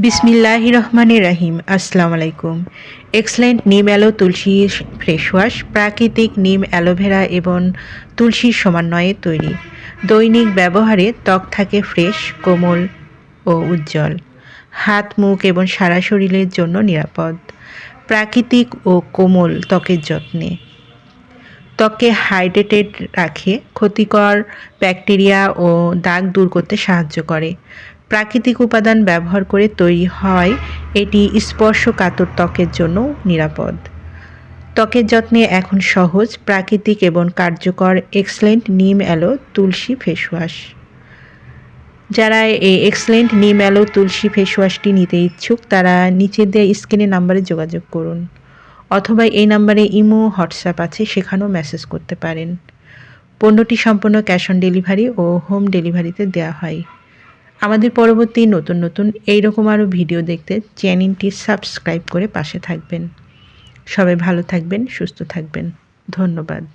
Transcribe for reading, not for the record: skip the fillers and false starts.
বিসমিল্লাহির রহমানির রহিম। আসসালামু আলাইকুম। এক্সেলেন্ট নিম অ্যালো তুলসী ফেস ওয়াশ প্রাকৃতিক নিম, অ্যালোভেরা এবং তুলসীর সমন্বয়ে তৈরি। দৈনিক ব্যবহারে ত্বক থাকে ফ্রেশ, কোমল ও উজ্জ্বল। হাত, মুখ এবং সারা শরীরের জন্য নিরাপদ। প্রাকৃতিক ও কোমল ত্বকের যত্নে ত্বককে হাইড্রেটেড রাখে, ক্ষতিকর ব্যাকটেরিয়া ও দাগ দূর করতে সাহায্য করে। প্রাকৃতিক উপাদান ব্যবহার করে তৈরি হয় এটি স্পর্শকাতর ত্বকের জন্য নিরাপদ। ত্বকের যত্নে এখন সহজ, প্রাকৃতিক এবং কার্যকর এক্সেলেন্ট নিম অ্যালো তুলসী ফেস ওয়াশ। যারা এই এক্সেলেন্ট নিম অ্যালো তুলসী ফেস ওয়াশটি নিতে ইচ্ছুক তারা নিচে দেওয়া স্ক্রিনের নাম্বারে যোগাযোগ করুন, অথবা এই নাম্বারে ইমো, হোয়াটসঅ্যাপ আছে, সেখানেও মেসেজ করতে পারেন। পণ্যটি সম্পূর্ণ ক্যাশ অন ডেলিভারি ও হোম ডেলিভারিতে দেওয়া হয়। আমাদের পরবর্তী নতুন এইরকম আরও ভিডিও দেখতে চ্যানেলটি সাবস্ক্রাইব করে পাশে থাকবেন। সবাই ভালো থাকবেন, সুস্থ থাকবেন। ধন্যবাদ।